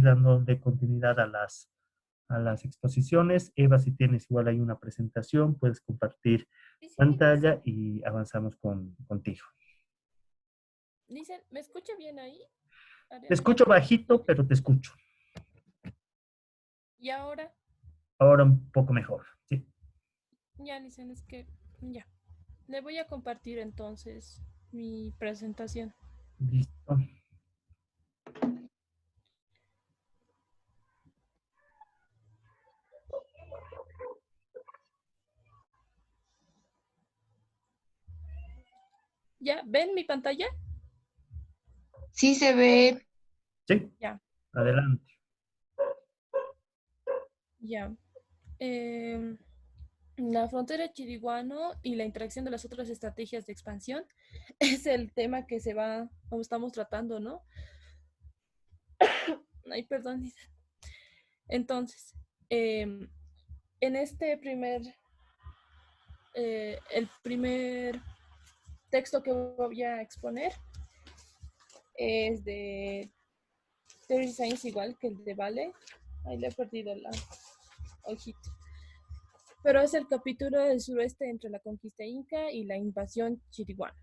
dándole continuidad a las exposiciones. Eva, si tienes igual ahí una presentación, puedes compartir Sí, sí. pantalla y avanzamos contigo. Dicen, ¿me escucha bien ahí? Te Ariadna? escucho bajito, pero te escucho. Y ahora, Ahora un poco mejor. Sí, ya dicen, es que ya. Le voy a compartir entonces mi presentación. listo. ¿Ya ven mi pantalla? Sí se ve. Sí, Ya, adelante. ya. Em, la frontera chiriguano y la interacción de las otras estrategias de expansión es el tema que se va, o estamos tratando, ¿no? Ay, perdón. Entonces, em, en este el primer texto que voy a exponer es de Terry Science, igual que el de Vale. Ahí le he perdido la hojita. Pero es el capítulo del suroeste entre la conquista inca y la invasión chiriguana.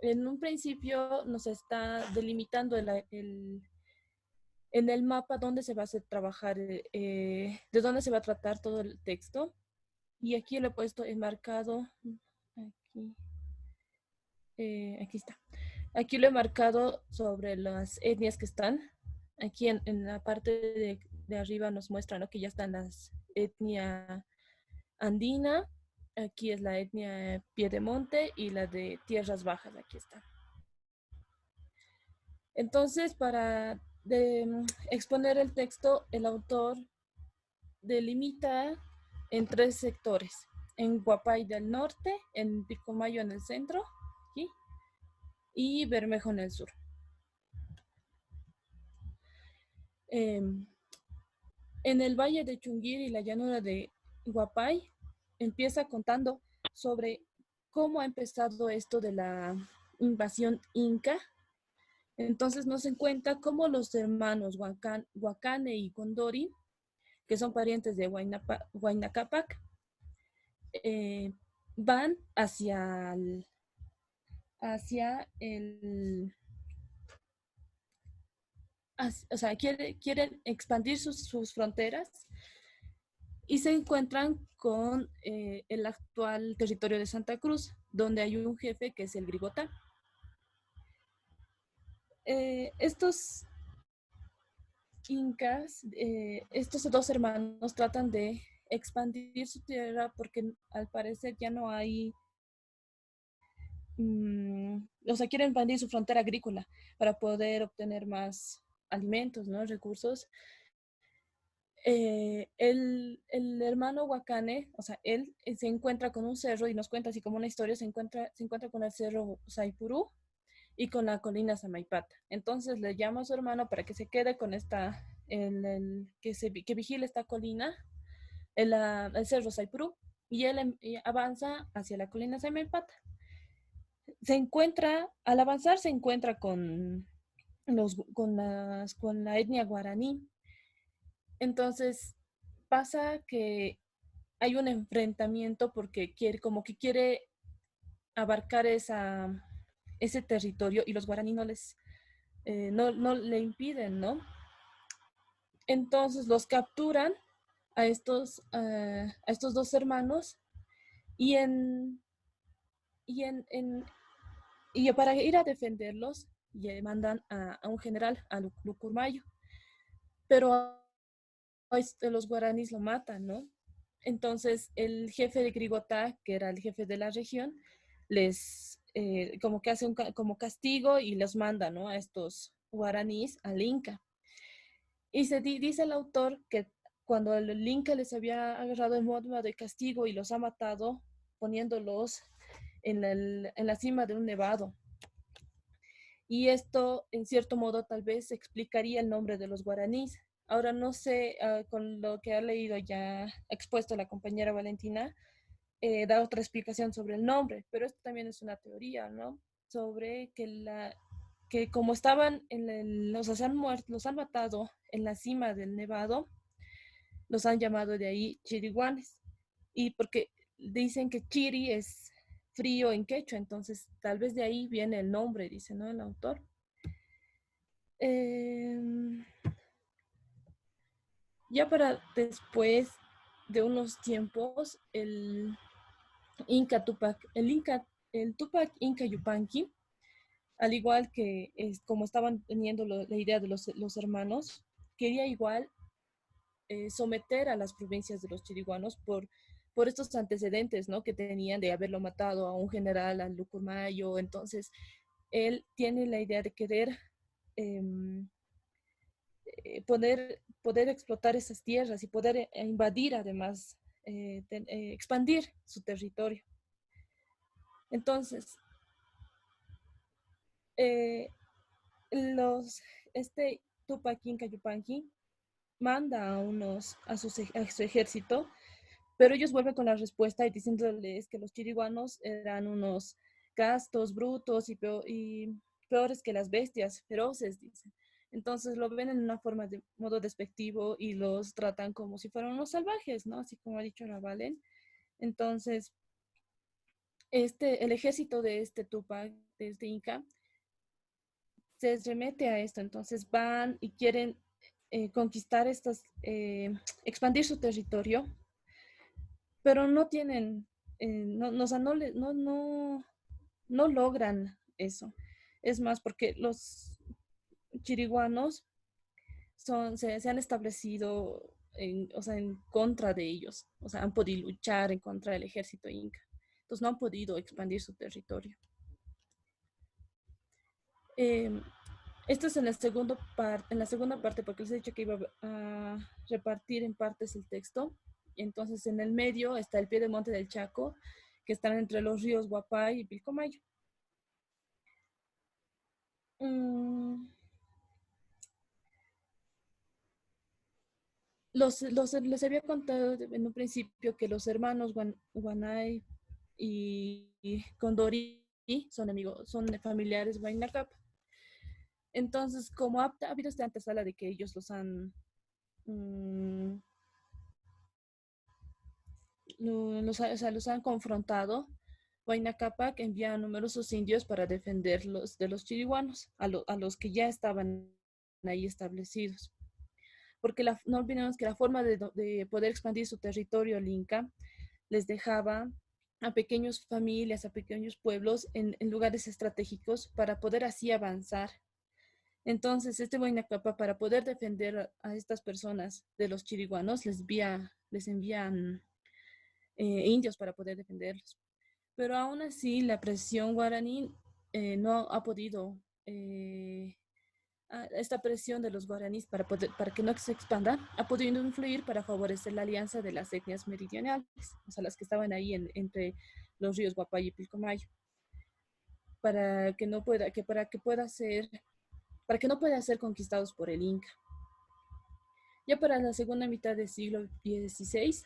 En un principio nos está delimitando en el mapa dónde se va a hacer trabajar, de dónde se va a tratar todo el texto. Y aquí lo he puesto enmarcado, aquí, aquí está. Aquí lo he marcado sobre las etnias que están. Aquí en la parte de arriba nos muestra, ¿no?, que ya están las etnia andina. Aquí es la etnia Piedemonte y la de Tierras Bajas. Aquí está. Entonces, para exponer el texto, el autor delimita en tres sectores. En Guapay del norte, en Pilcomayo en el centro, ¿sí?, y Bermejo en el sur. En el valle de Chunguiri y la llanura de Guapay, empieza contando sobre cómo ha empezado esto de la invasión inca. Entonces nos encuentra cómo los hermanos Huacane y Condori, que son parientes de Huayna Cápac, van hacia el o sea, quieren expandir sus fronteras y se encuentran con el actual territorio de Santa Cruz, donde hay un jefe que es el Grigotá. Estos incas, estos dos hermanos tratan de expandir su tierra porque al parecer ya no hay, o sea, quieren expandir su frontera agrícola para poder obtener más alimentos, ¿no?, recursos. El hermano Wakane, o sea, él se encuentra con un cerro y nos cuenta así como una historia, se encuentra con el cerro Saipurú y con la colina Samaipata. Entonces le llama a su hermano para que se quede con que vigile esta colina, el cerro Saipurú, y él avanza hacia la colina Samaipata. Al avanzar se encuentra con la etnia guaraní. Entonces pasa que hay un enfrentamiento porque quiere abarcar ese territorio y los guaraní no le impiden, ¿no? Entonces los capturan a estos dos hermanos y, y para ir a defenderlos mandan a un general, a Lucurmayo, pero los guaraníes lo matan, ¿no? Entonces el jefe de Grigotá, que era el jefe de la región, les como que hace como castigo y los manda, ¿no?, a estos guaraníes al Inca. Y dice el autor que cuando el Inca les había agarrado en modo de castigo y los ha matado poniéndolos en la cima de un nevado. Y esto, en cierto modo, tal vez explicaría el nombre de los guaraníes. Ahora no sé, con lo que ha leído ya expuesto la compañera Valentina, da otra explicación sobre el nombre, pero esto también es una teoría, ¿no? Sobre que que como estaban o sea, se han muerto, los han matado en la cima del nevado, los han llamado de ahí chiriguanes. Y porque dicen que chiri es frío en quechua, entonces tal vez de ahí viene el nombre, dice, ¿no? El autor. Em, ya para después de unos tiempos, el Tupac Inca Yupanqui, al igual que como estaban teniendo la idea de los hermanos, quería igual someter a las provincias de los chiriguanos por estos antecedentes, ¿no? Que tenían de haberlo matado a un general, al Lucurmayo. Entonces, él tiene la idea de querer em, poder explotar esas tierras y poder invadir además, expandir su territorio. Entonces, eh, este Tupac Inca Yupanqui manda a su ejército, pero ellos vuelven con la respuesta y diciéndoles que los chiriguanos eran unos castos, brutos y peores que las bestias, feroces, dicen. Entonces lo ven en una forma de modo despectivo y los tratan como si fueran unos salvajes, ¿no? Así como ha dicho la Valen. Entonces, el ejército de este Tupac, de este Inca, se remete a esto. Entonces van y quieren conquistar expandir su territorio, pero no tienen, o sea, no logran eso. Es más, porque los chiriguanos se han establecido o sea, en contra de ellos, o sea, han podido luchar en contra del ejército inca. Entonces no han podido expandir su territorio. Eh, Esto es en la segunda parte, porque les he dicho que iba a repartir en partes el texto. Entonces, en el medio está el pie del monte del Chaco, que están entre los ríos Guapay y Pilcomayo. Mm, les había contado en un principio que los hermanos Guanay y Condori son amigos, son familiares Huayna. Entonces, como ha habido esta antesala de que ellos mm, o sea, los han confrontado, Huayna Cápac envía a numerosos indios para defenderlos de los chiriguanos, a los que ya estaban ahí establecidos. Porque no olvidemos que la forma de poder expandir su territorio al Inca les dejaba a pequeñas familias, a pequeños pueblos en lugares estratégicos para poder así avanzar. Entonces, este Huayna Cápac, para poder defender a estas personas de los chiriguanos, les envían indios para poder defenderlos. Pero aún así, la presión guaraní no ha podido, esta presión de los guaraníes para que no se expanda, ha podido influir para favorecer la alianza de las etnias meridionales, o sea, las que estaban ahí entre los ríos Guapay y Pilcomayo, para que no pueda ser conquistados por el Inca. Ya para la segunda mitad del siglo XVI,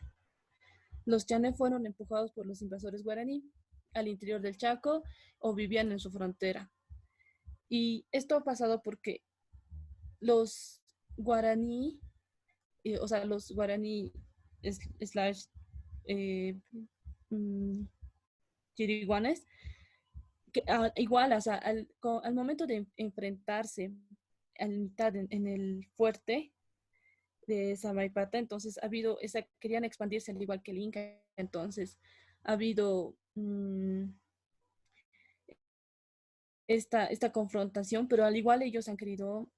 los chané fueron empujados por los invasores guaraní al interior del Chaco o vivían en su frontera. Y esto ha pasado porque los guaraní, o sea, los guaraní slash eh, mm, chiriguanes, que, igual, o sea, al momento de enfrentarse a la mitad en el fuerte de Samaipata, entonces querían expandirse al igual que el Inca, entonces ha habido esta confrontación, pero al igual ellos han querido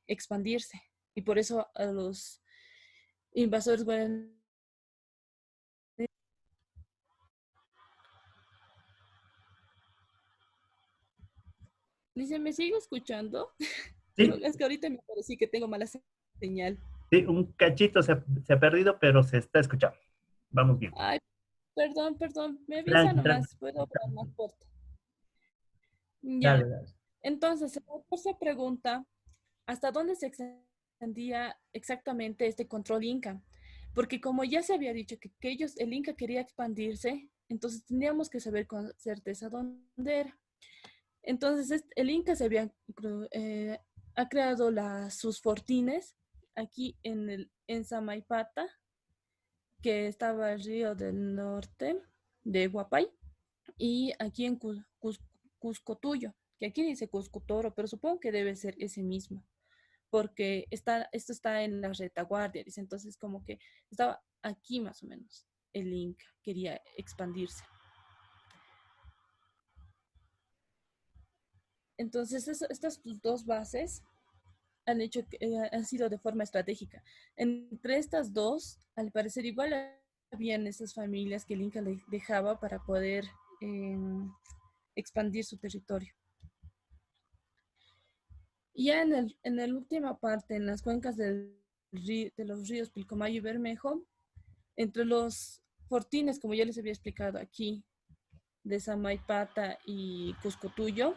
expandirse y por eso a los invasores guaraníes. Dice, ¿me sigo escuchando? Sí, Es que ahorita me parecí que tengo mala señal. sí, un cachito se ha perdido, pero se está escuchando. Vamos bien. Ay, perdón, me avisa Tranqui, tranqui. nomás, puedo hablar más fuerte. Dale, Ya, dale. entonces, la tercera pregunta, ¿hasta dónde se extendía exactamente este control inca? Porque como ya se había dicho que el inca quería expandirse, entonces tendríamos que saber con certeza dónde era. Entonces, el Inca ha creado sus fortines aquí en Samaipata, que estaba el río del norte de Huapay, y aquí en Cuscotuyo, que aquí dice Cuscutoro, pero supongo que debe ser ese mismo, porque esto está en la retaguardia, dice, entonces como que estaba aquí más o menos el Inca, quería expandirse. Entonces, estas dos bases han sido de forma estratégica. Entre estas dos, al parecer, igual habían esas familias que el Inca le dejaba para poder expandir su territorio. Y ya en la última parte, en las cuencas de los ríos Pilcomayo y Bermejo, entre los fortines, como ya les había explicado aquí, de Samaipata y Cuscotuyo,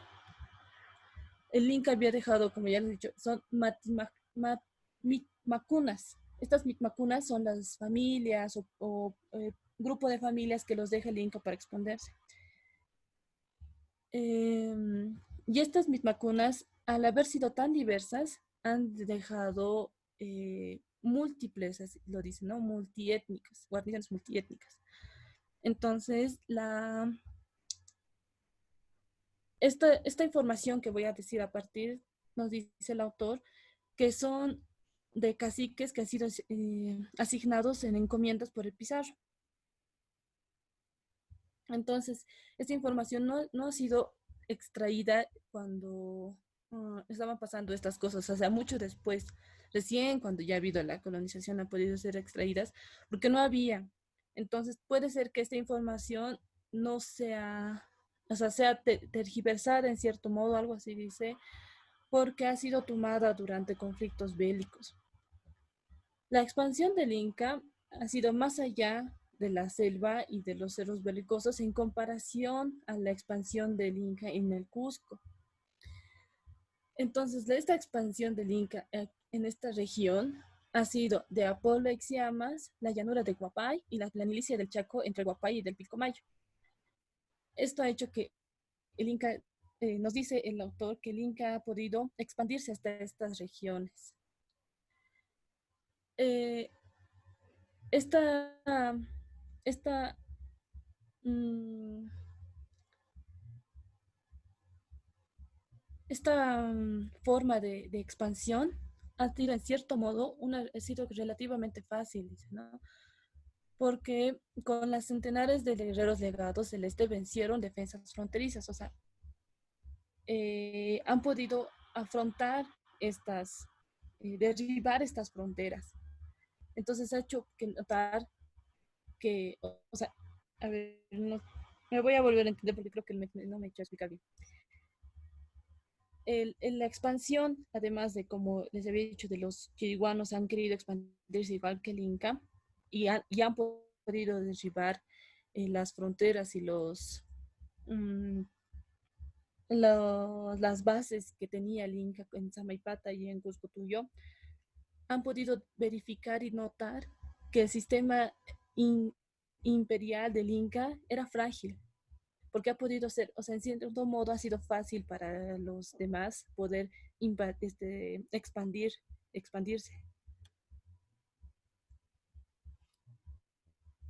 el Inca había dejado, como ya les he dicho, son mitmacunas. Estas mitmacunas son las familias o grupo de familias que los deja el Inca para expandirse. Y estas mitmacunas, al haber sido tan diversas, han dejado múltiples, así lo dicen, ¿no? Multiétnicas, guarniciones multiétnicas. Entonces, esta información que voy a decir a partir, nos dice el autor, que son de caciques que han sido asignados en encomiendas por el Pizarro. Entonces, esta información no ha sido extraída cuando estaban pasando estas cosas, o sea, mucho después, recién cuando ya ha habido la colonización, han podido ser extraídas, porque no había. Entonces, puede ser que esta información no sea, o sea, sea tergiversada en cierto modo, algo así dice, porque ha sido tomada durante conflictos bélicos. La expansión del Inca ha sido más allá de la selva y de los cerros belicosos en comparación a la expansión del Inca en el Cusco. Entonces, esta expansión del Inca en esta región ha sido de Apolo a Ixmiamas, la llanura de Huapay y la planicie del Chaco entre Huapay y del Pilcomayo. Esto ha hecho que el Inca, nos dice el autor, que el Inca ha podido expandirse hasta estas regiones. Esta, esta esta forma de expansión ha sido en cierto modo ha sido relativamente fácil, ¿no? Porque con las centenares de guerreros legados del este vencieron defensas fronterizas, o sea, han podido afrontar derribar estas fronteras. Entonces ha hecho que notar que, o sea, a ver, me voy a volver a entender porque creo que no me he hecho explicar bien. La expansión, además de, como les había dicho, de los chiriguanos han querido expandirse igual que el Inca y han podido derribar las fronteras y las bases que tenía el Inca en Samaipata y en Cuscotuyo, han podido verificar y notar que el sistema imperial del Inca era frágil, porque ha podido ser, o sea, en cierto modo ha sido fácil para los demás poder expandirse.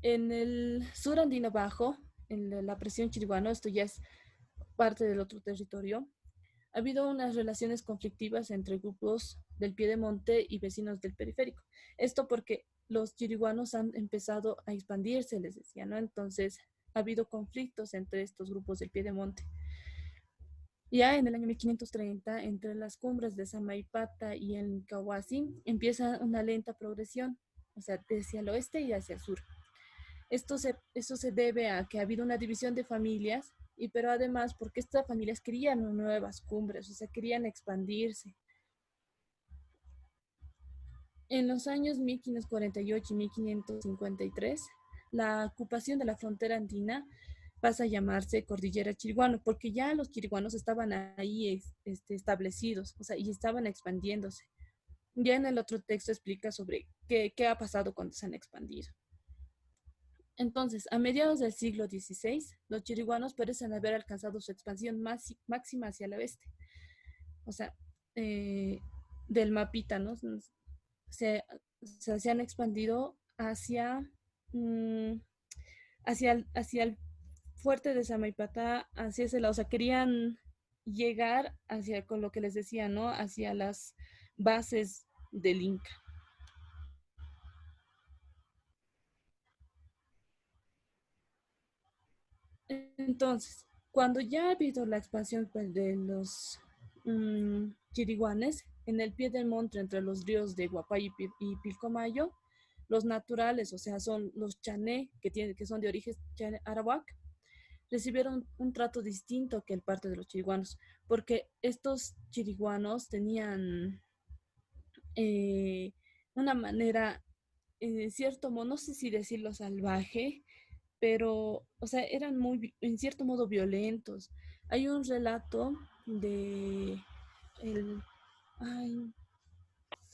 En el sur andino bajo, en la presión chiriguano, esto ya es parte del otro territorio, ha habido unas relaciones conflictivas entre grupos del piedemonte y vecinos del periférico. Esto porque los chiriguanos han empezado a expandirse, les decía, ¿no? Entonces ha habido conflictos entre estos grupos del piedemonte. Ya en el año 1530, entre las cumbres de Samaipata y el Cahuasi, empieza una lenta progresión, o sea, hacia el oeste y hacia el sur. Eso se debe a que ha habido una división de familias, pero además porque estas familias querían nuevas cumbres, o sea, querían expandirse. En los años 1548 y 1553, la ocupación de la frontera andina pasa a llamarse Cordillera Chiriguano, porque ya los chiriguanos estaban ahí establecidos, o sea, y estaban expandiéndose. Ya en el otro texto explica sobre qué ha pasado cuando se han expandido. Entonces, a mediados del siglo XVI, los chiriguanos parecen haber alcanzado su expansión máxima hacia el oeste. O sea, eh, del mapita, ¿no? Se, se han expandido hacia, mm, hacia el fuerte de Samaipatá, hacia ese lado. O sea, querían llegar hacia, con lo que les decía, ¿no? Hacia las bases del Inca. Entonces, cuando ya ha habido la expansión pues, de los chiriguanes, en el pie del monte entre los ríos de Guapay y Pilcomayo, los naturales, o sea, son los chané, que son de origen arawak, recibieron un trato distinto que el parte de los chiriguanos, porque estos chiriguanos tenían eh, una manera, en cierto modo, no sé si decirlo salvaje, pero, o sea, eran muy, en cierto modo, violentos. Hay un relato de el, ay,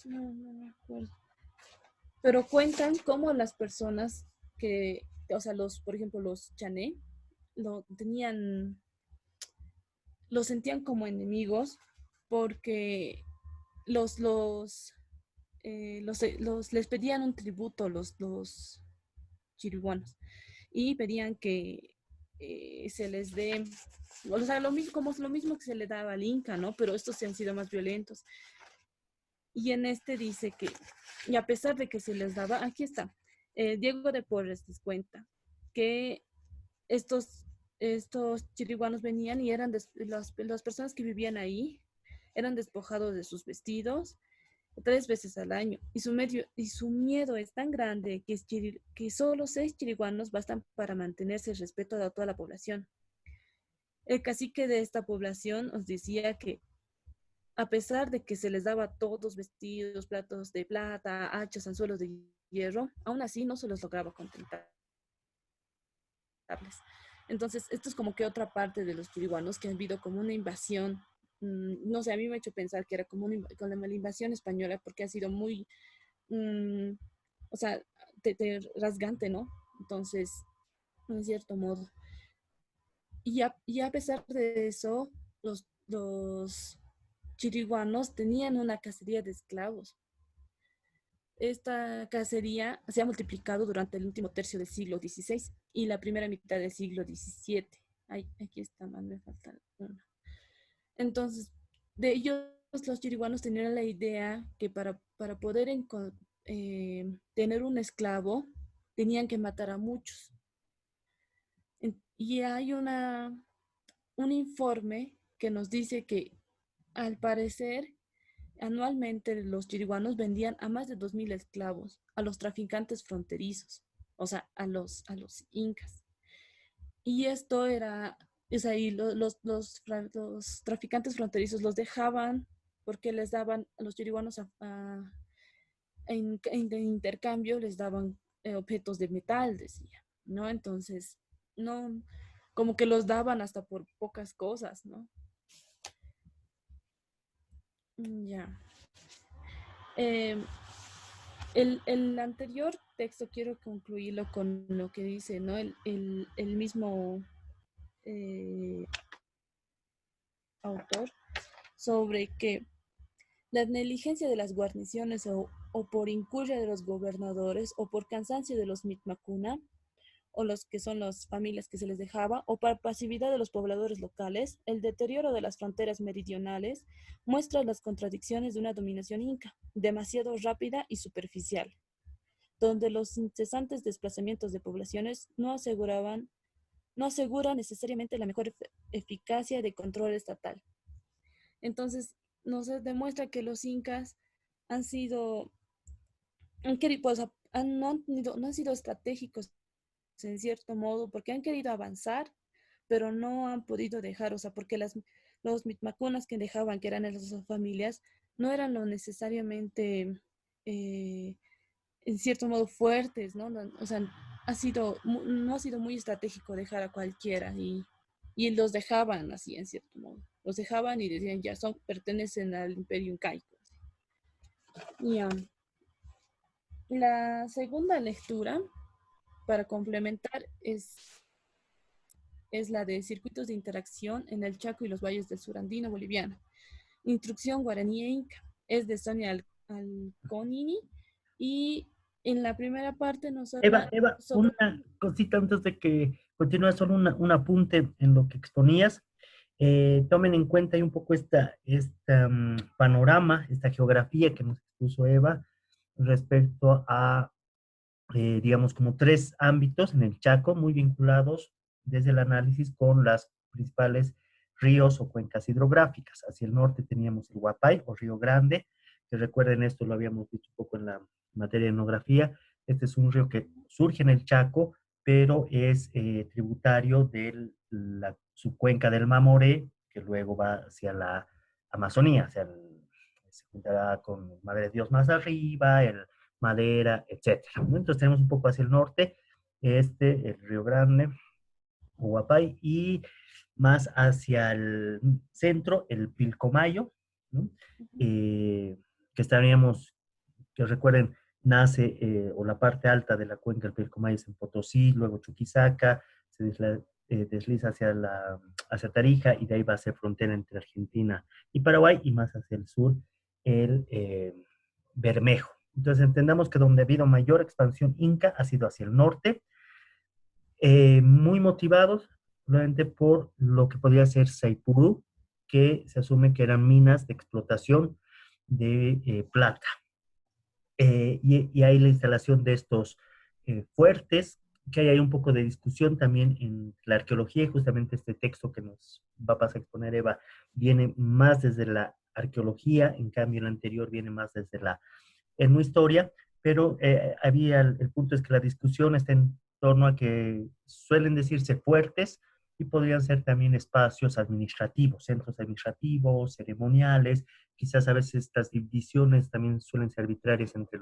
no me acuerdo, pero cuentan cómo las personas que, o sea, por ejemplo, los chané, tenían, lo sentían como enemigos porque los, los, les pedían un tributo los chiriguanos y pedían que se les dé, o sea, lo mismo, como lo mismo que se le daba al Inca, ¿no? Pero estos se han sido más violentos. Y en este dice que, y a pesar de que se les daba, aquí está, Diego de Porres les cuenta que estos, estos chiriguanos venían y eran las personas que vivían ahí, eran despojados de sus vestidos 3 veces al año. Y su miedo es tan grande que solo 6 chiriguanos bastan para mantenerse el respeto de toda la población. El cacique de esta población os decía que a pesar de que se les daba todos vestidos, platos de plata, hachas, anzuelos de hierro, aún así no se los lograba contentarles. Entonces, esto es como que otra parte de los chiriguanos que han habido como una invasión. No sé, a mí me ha hecho pensar que era como con la invasión española porque ha sido muy, mm, o sea, rasgante, ¿no? Entonces, en cierto modo. Y a pesar de eso, los chiriguanos tenían una cacería de esclavos. Esta cacería se ha multiplicado durante el último tercio del siglo XVI y la primera mitad del siglo XVII. Ay, aquí está, man, me falta una. Entonces, de ellos los chiriguanos tenían la idea que para poder tener un esclavo tenían que matar a muchos. Y hay un informe que nos dice que al parecer anualmente los chiriguanos vendían a más de 2.000 esclavos a los traficantes fronterizos, o sea, a los incas. Y esto era, o sea, y los traficantes fronterizos los dejaban porque les daban a los chiriguanos de intercambio, les daban objetos de metal, decía, ¿no? Entonces, no, como que los daban hasta por pocas cosas, ¿no? Ya. Eh, el anterior texto quiero concluirlo con lo que dice, ¿no? El mismo eh, autor sobre que la negligencia de las guarniciones o por incuria de los gobernadores o por cansancio de los mitmacuna o los que son las familias que se les dejaba, o por pasividad de los pobladores locales, el deterioro de las fronteras meridionales muestra las contradicciones de una dominación inca, demasiado rápida y superficial, donde los incesantes desplazamientos de poblaciones no aseguran necesariamente la mejor eficacia de control estatal. Entonces, nos demuestra que los incas han sido, pues, no han sido estratégicos en cierto modo, porque han querido avanzar, pero no han podido dejar, o sea, porque los mitmacunas que dejaban, que eran esas familias, no eran lo necesariamente, eh, en cierto modo, fuertes, ¿no? O sea, no ha sido muy estratégico dejar a cualquiera y los dejaban así, en cierto modo. Los dejaban y decían, ya pertenecen al imperio incaico. Y la segunda lectura para complementar es la de circuitos de interacción en el Chaco y los valles del sur andino boliviano. Instrucción guaraní e inca. Es de Sonia Alconini. Y en la primera parte nos habla Eva, sobre... una cosita antes de que continúes, solo un apunte en lo que exponías. Tomen en cuenta ahí un poco esta panorama, esta geografía que nos expuso Eva respecto a, digamos, como tres ámbitos en el Chaco, muy vinculados desde el análisis con las principales ríos o cuencas hidrográficas. Hacia el norte teníamos el Guapay o Río Grande, que recuerden esto, lo habíamos visto un poco en la materia de etnografía. Este es un río que surge en el Chaco, pero es tributario de la subcuenca del Mamoré, que luego va hacia la Amazonía, se juntará con Madre de Dios más arriba, el Madera, etcétera. Entonces tenemos un poco hacia el norte, el Río Grande, Huapay, y más hacia el centro, el Pilcomayo, ¿no? Que estaríamos, que recuerden, nace, o la parte alta de la cuenca del Pilcomayo es en Potosí, luego Chuquisaca, se desliza hacia Tarija, y de ahí va a ser frontera entre Argentina y Paraguay, y más hacia el sur, el Bermejo. Entonces entendamos que donde ha habido mayor expansión inca ha sido hacia el norte, muy motivados probablemente por lo que podría ser Saipuru, que se asume que eran minas de explotación de plata. Y hay la instalación de estos fuertes, que hay un poco de discusión también en la arqueología, y justamente este texto que nos va a pasar a exponer Eva viene más desde la arqueología, en cambio el anterior viene más desde la etnohistoria, pero el punto es que la discusión está en torno a que suelen decirse fuertes y podrían ser también espacios administrativos, centros administrativos, ceremoniales. Quizás a veces estas divisiones también suelen ser arbitrarias entre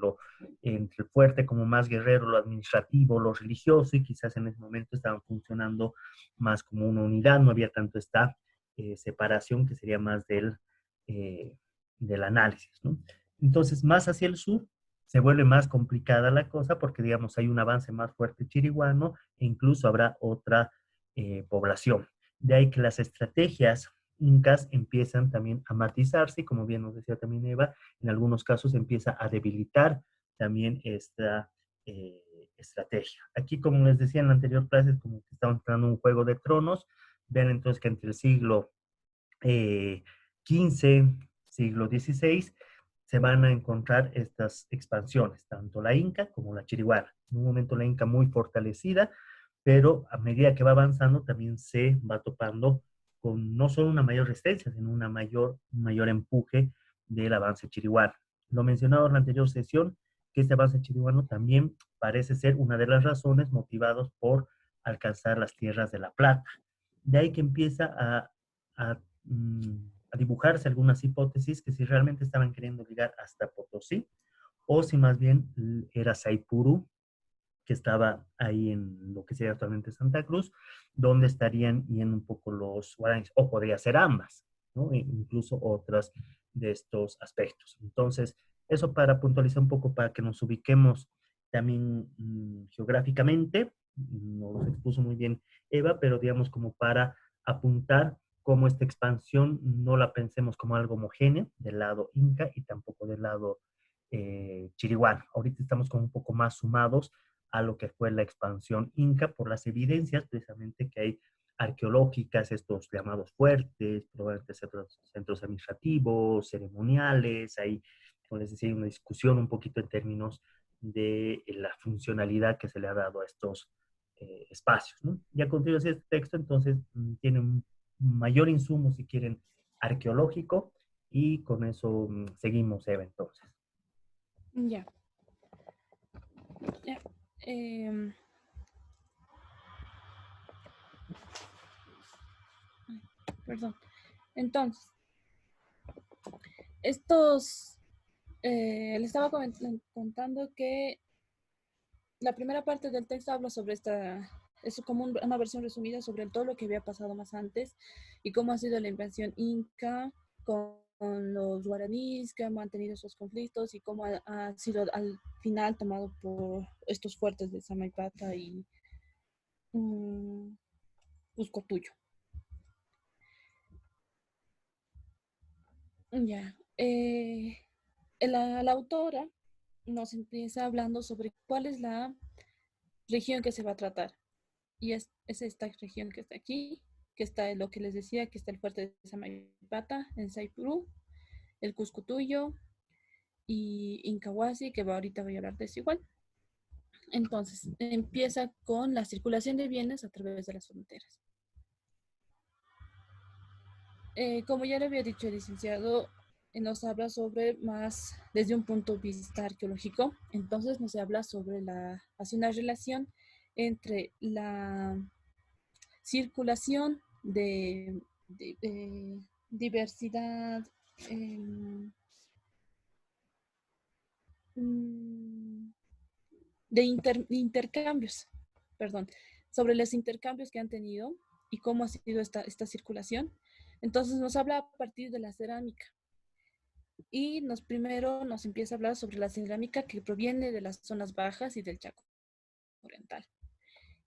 el fuerte como más guerrero, lo administrativo, lo religioso, y quizás en ese momento estaban funcionando más como una unidad, no había tanto esta separación que sería más del análisis, ¿no? Entonces, más hacia el sur se vuelve más complicada la cosa porque, digamos, hay un avance más fuerte chiriguano, e incluso habrá otra población. De ahí que las estrategias incas empiezan también a matizarse, y como bien nos decía también Eva, en algunos casos empieza a debilitar también esta estrategia. Aquí, como les decía en la anterior clase, es como que estamos entrando un juego de tronos. Ven entonces que entre el siglo XV, siglo XVI, se van a encontrar estas expansiones, tanto la inca como la chiriguana. En un momento la inca muy fortalecida, pero a medida que va avanzando también se va topando con no solo una mayor resistencia, sino un mayor empuje del avance chiriguano. Lo mencionado en la anterior sesión, que este avance chiriguano también parece ser una de las razones motivados por alcanzar las tierras de La Plata. De ahí que empieza a a dibujarse algunas hipótesis que si realmente estaban queriendo llegar hasta Potosí, o si más bien era Saipuru, que estaba ahí en lo que sería actualmente Santa Cruz, donde estarían yendo un poco los guaraníes, o podría ser ambas, ¿no? E incluso otras de estos aspectos. Entonces, eso para puntualizar un poco, para que nos ubiquemos también geográficamente, nos expuso muy bien Eva, pero digamos como para apuntar cómo esta expansión no la pensemos como algo homogéneo del lado inca y tampoco del lado chiriguano. Ahorita estamos como un poco más sumados a lo que fue la expansión inca por las evidencias precisamente que hay arqueológicas, estos llamados fuertes, probablemente centros administrativos, ceremoniales. Hay, como les decía, una discusión un poquito en términos de la funcionalidad que se le ha dado a estos espacios, ¿no? Y a continuación este texto entonces tiene un mayor insumo, si quieren, arqueológico, y con eso seguimos, Eva, entonces. Ya. Ya. Em, Perdón. Entonces, le estaba contando que la primera parte del texto habla sobre es como una versión resumida sobre todo lo que había pasado más antes y cómo ha sido la invasión inca con los guaraníes, que han mantenido esos conflictos y cómo ha sido final tomado por estos fuertes de Samaipata y Cuscotuyo. Ya. La autora nos empieza hablando sobre cuál es la región que se va a tratar. Y es esta región que está aquí, que está lo que les decía, que está el fuerte de Samaipata en Saipurú, el Cuscutuyo y Incahuasi, que ahorita voy a hablar de eso igual. Entonces, empieza con la circulación de bienes a través de las fronteras. Como ya le había dicho el licenciado, nos habla sobre más desde un punto de vista arqueológico. Entonces nos habla sobre hace una relación entre la circulación de diversidad, intercambios, perdón, sobre los intercambios que han tenido y cómo ha sido esta circulación. Entonces nos habla a partir de la cerámica. Y primero nos empieza a hablar sobre la cerámica que proviene de las zonas bajas y del Chaco oriental.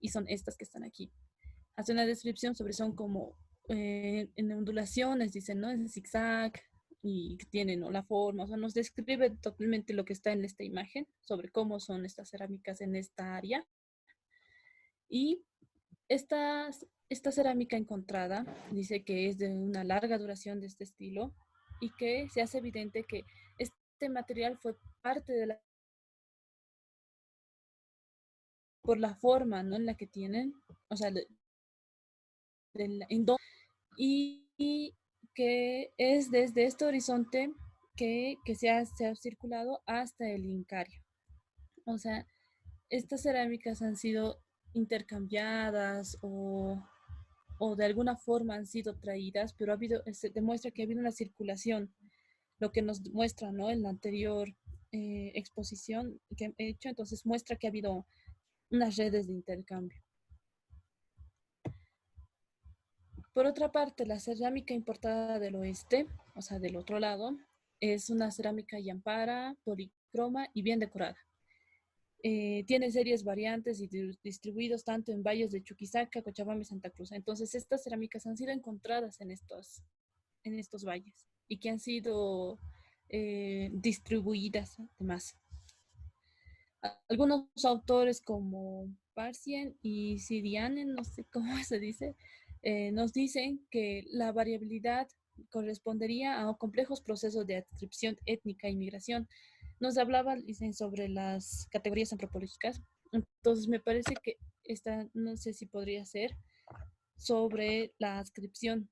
Y son estas que están aquí. Hace una descripción sobre son como en ondulaciones, dicen, ¿no? En zigzag y tienen, ¿no?, la forma. O sea, nos describe totalmente lo que está en esta imagen sobre cómo son estas cerámicas en esta área. Y esta cerámica encontrada dice que es de una larga duración de este estilo y que se hace evidente que este material fue parte de por la forma, ¿no?, en la que tienen, o sea, y que es desde este horizonte que se ha circulado hasta el Incario. O sea, estas cerámicas han sido intercambiadas o de alguna forma han sido traídas, pero se demuestra que ha habido una circulación, lo que nos muestra, ¿no?, en la anterior exposición que he hecho. Entonces muestra que ha habido unas redes de intercambio. Por otra parte, la cerámica importada del oeste, o sea, del otro lado, es una cerámica yampara, policroma y bien decorada. Tiene series variantes y distribuidos tanto en valles de Chuquisaca, Cochabamba y Santa Cruz. Entonces, estas cerámicas han sido encontradas en estos valles y que han sido distribuidas además. Algunos autores como Parsien y Sirianen, no sé cómo se dice, nos dicen que la variabilidad correspondería a complejos procesos de adscripción étnica y migración. Nos hablaban, dicen, sobre las categorías antropológicas. Entonces me parece que esta, no sé si podría ser sobre la adscripción.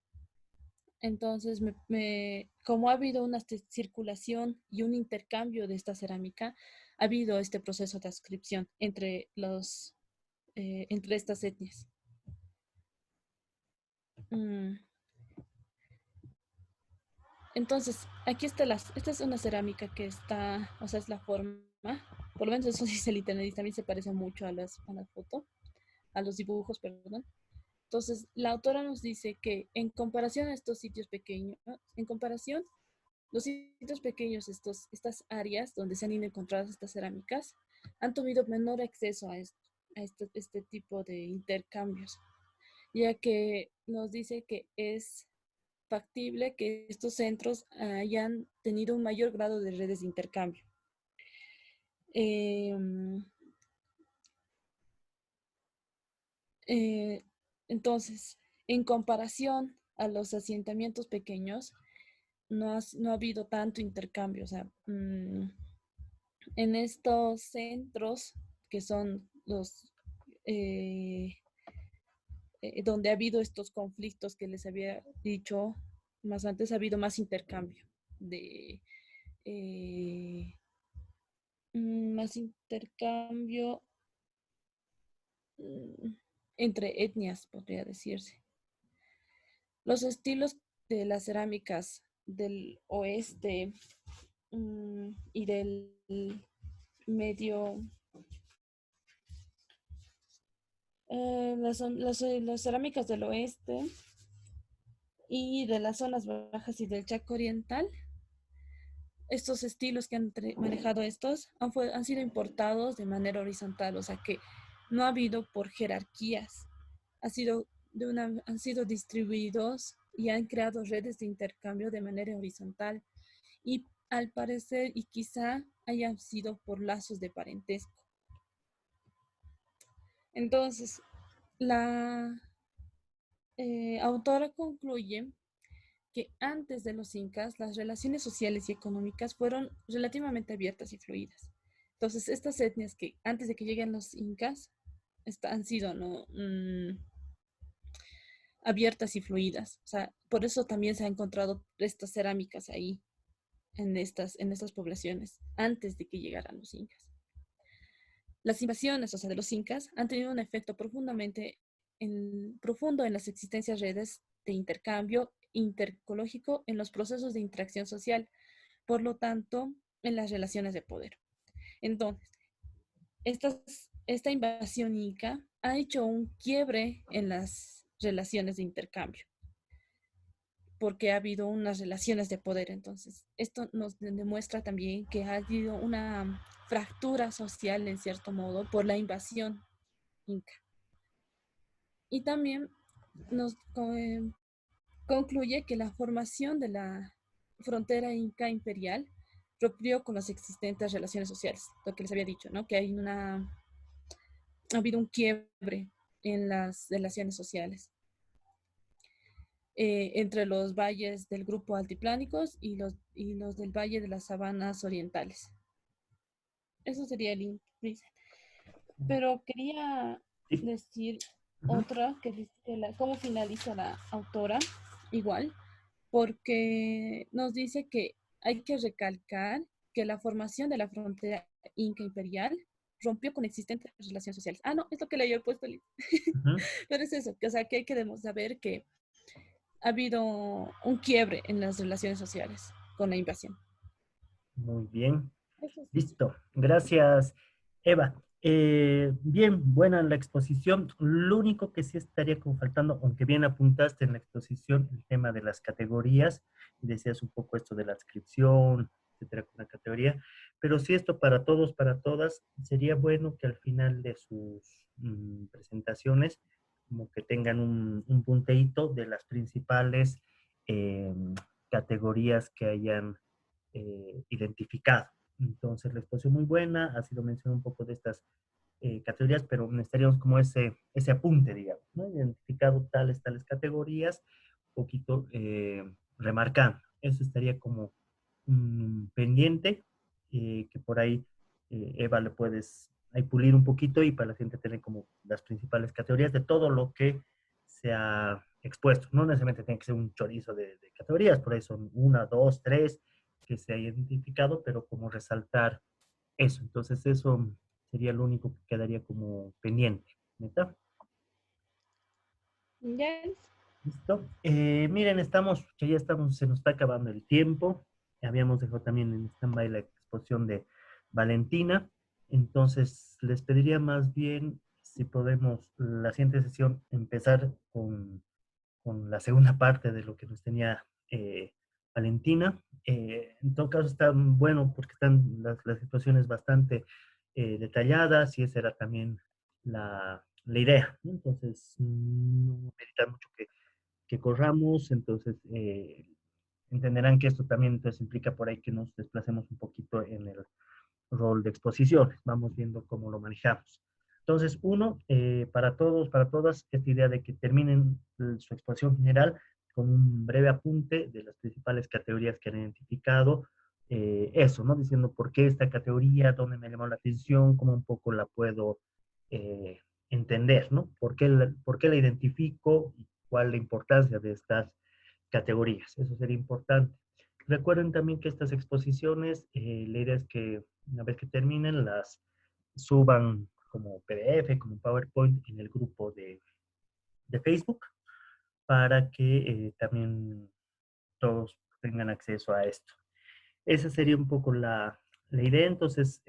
Entonces, como ha habido una circulación y un intercambio de esta cerámica, ha habido este proceso de adscripción entre estas etnias. Entonces, aquí está esta es una cerámica que está, o sea, es la forma, por lo menos eso dice el internet y también se parece mucho a la foto, a los dibujos, perdón. Entonces, la autora nos dice que en comparación a estos sitios pequeños, en comparación, los sitios pequeños, estas áreas donde se han ido encontradas estas cerámicas, han tenido menor acceso a este tipo de intercambios, ya que nos dice que es factible que estos centros hayan tenido un mayor grado de redes de intercambio. Entonces, en comparación a los asentamientos pequeños, no ha habido tanto intercambio. O sea, en estos centros que son los donde ha habido estos conflictos que les había dicho más antes, ha habido más intercambio más intercambio entre etnias, podría decirse. Los estilos de las cerámicas del oeste y del medio, las cerámicas del oeste y de las zonas bajas y del Chaco oriental estos estilos que han manejado estos han sido importados de manera horizontal, o sea que no ha habido por jerarquías, han sido distribuidos y han creado redes de intercambio de manera horizontal y al parecer y quizá hayan sido por lazos de parentesco. Entonces, la autora concluye que antes de los incas las relaciones sociales y económicas fueron relativamente abiertas y fluidas. Entonces, estas etnias que antes de que lleguen los incas han sido ¿no? Abiertas y fluidas. O sea, por eso también se han encontrado estas cerámicas ahí, en estas poblaciones, antes de que llegaran los incas. Las invasiones, o sea, de los incas, han tenido un efecto profundo en las existencias redes de intercambio intercológico en los procesos de interacción social, por lo tanto, en las relaciones de poder. Entonces, esta invasión inca ha hecho un quiebre en las relaciones de intercambio, porque ha habido unas relaciones de poder. Entonces, esto nos demuestra también que ha habido una fractura social, en cierto modo, por la invasión inca. Y también nos concluye que la formación de la frontera inca imperial rompió con las existentes relaciones sociales, lo que les había dicho, ¿no? Que ha habido un quiebre en las relaciones sociales entre los valles del grupo altiplánicos y los del valle de las sabanas orientales. Eso sería el índice. Pero quería Sí. decir Ujú. otra, que dice cómo finaliza la autora, igual, porque nos dice que hay que recalcar que la formación de la frontera inca imperial rompió con existentes relaciones sociales. Ah, no, es lo que le había puesto. Ujú. Pero es eso, que, o sea, que hay que saber que ha habido un quiebre en las relaciones sociales con la invasión. Muy bien. Eso es eso. Listo. Gracias, Eva. Bien, buena la exposición. Lo único que sí estaría como faltando, aunque bien apuntaste en la exposición el tema de las categorías, y decías un poco esto de la adscripción, etcétera, con la categoría, pero sí esto para todos, para todas, sería bueno que al final de sus presentaciones, como que tengan un punteíto de las principales eh, categorías que hayan identificado. Entonces, la exposición muy buena, ha sido mencionado un poco de estas categorías, pero necesitaríamos como ese apunte, digamos, ¿no? Identificado tales categorías, un poquito remarcando. Eso estaría como pendiente, que por ahí, Eva, le puedes ahí pulir un poquito y para la gente tener como las principales categorías de todo lo que se ha expuesto. No necesariamente tiene que ser un chorizo de categorías, por ahí son una, dos, tres que se ha identificado, pero como resaltar eso. Entonces eso sería lo único que quedaría como pendiente. ¿Neta? Yes. ¿Listo? Miren, que ya estamos, se nos está acabando el tiempo. Habíamos dejado también en stand-by la exposición de Valentina. Entonces, les pediría más bien si podemos la siguiente sesión empezar con la segunda parte de lo que nos tenía Valentina. En todo caso, está bueno porque están las situaciones bastante detalladas y esa era también la idea, ¿no? Entonces, no meditar mucho que corramos, entonces entenderán que esto también entonces implica por ahí que nos desplacemos un poquito en el rol de exposiciones, vamos viendo cómo lo manejamos. Entonces, uno, para todos, para todas, esta idea de que terminen su exposición general con un breve apunte de las principales categorías que han identificado, eso, ¿no? Diciendo por qué esta categoría, dónde me llamó la atención, cómo un poco la puedo eh, entender, ¿no? Por qué la identifico y cuál es la importancia de estas categorías. Eso sería importante. Recuerden también que estas exposiciones, la idea es que una vez que terminen, las suban como PDF, como PowerPoint en el grupo de Facebook para que también todos tengan acceso a esto. Esa sería un poco la idea. Entonces,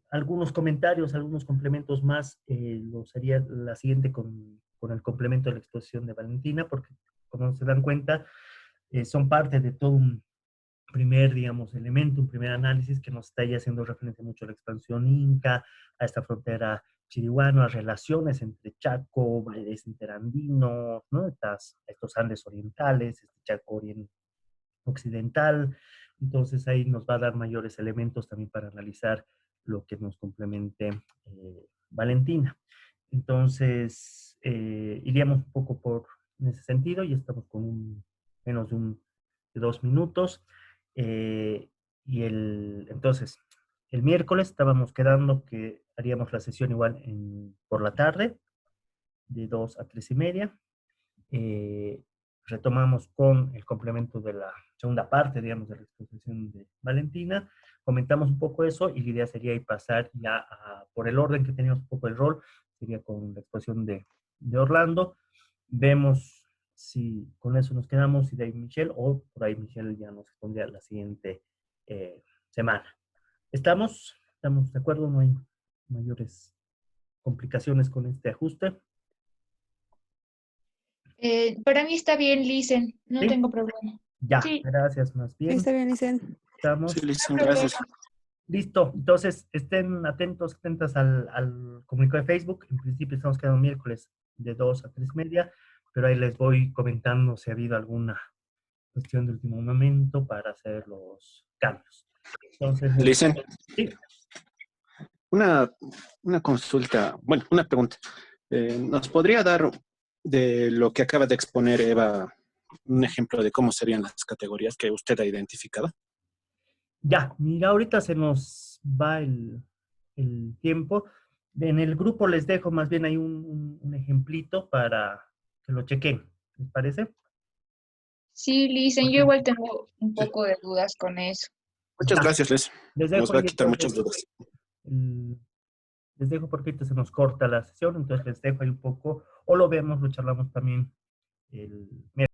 algunos comentarios, algunos complementos más, lo sería la siguiente con el complemento de la exposición de Valentina, porque como se dan cuenta, son parte de todo un primer, digamos, elemento, un primer análisis que nos está ahí haciendo referencia mucho a la expansión inca, a esta frontera chiriguana, a relaciones entre Chaco, valles interandinos, ¿no? Estos Andes orientales, este Chaco occidental. Entonces ahí nos va a dar mayores elementos también para analizar lo que nos complemente Valentina. Entonces, iríamos un poco en ese sentido y estamos con menos de 2 minutos. Entonces, el miércoles estábamos quedando que haríamos la sesión igual por la tarde, de 2 a 3:30. Retomamos con el complemento de la segunda parte, digamos, de la exposición de Valentina. Comentamos un poco eso y la idea sería ir pasar ya por el orden que teníamos un poco el rol, sería con la exposición de Orlando. Vemos si con eso nos quedamos y de ahí Michelle, o por ahí Michelle ya nos respondría la siguiente semana. ¿Estamos de acuerdo? ¿No hay mayores complicaciones con este ajuste? Para mí está bien, Lisen, no ¿Sí? tengo problema. Ya, Sí, gracias, más bien. Está bien, Licen. Estamos. Sí, Liz, no hay gracias. problema. Listo, entonces estén atentas al comunicado de Facebook. En principio estamos quedando miércoles de 2 a 3:30, pero ahí les voy comentando si ha habido alguna cuestión de último momento para hacer los cambios. Entonces, Listen, sí, una consulta, bueno, una pregunta. ¿Nos podría dar de lo que acaba de exponer Eva un ejemplo de cómo serían las categorías que usted ha identificado? ya, mira, ahorita se nos va el tiempo. En el grupo les dejo más bien ahí un ejemplito para que lo chequen. ¿Les parece? Sí, Lisen, yo igual tengo un poco de dudas con eso. Muchas Ya, gracias, Liz. les dejo Nos va a ahí quitar muchas entonces dudas. les dejo porque ahorita se nos corta la sesión, entonces les dejo ahí un poco, o lo vemos, lo charlamos también el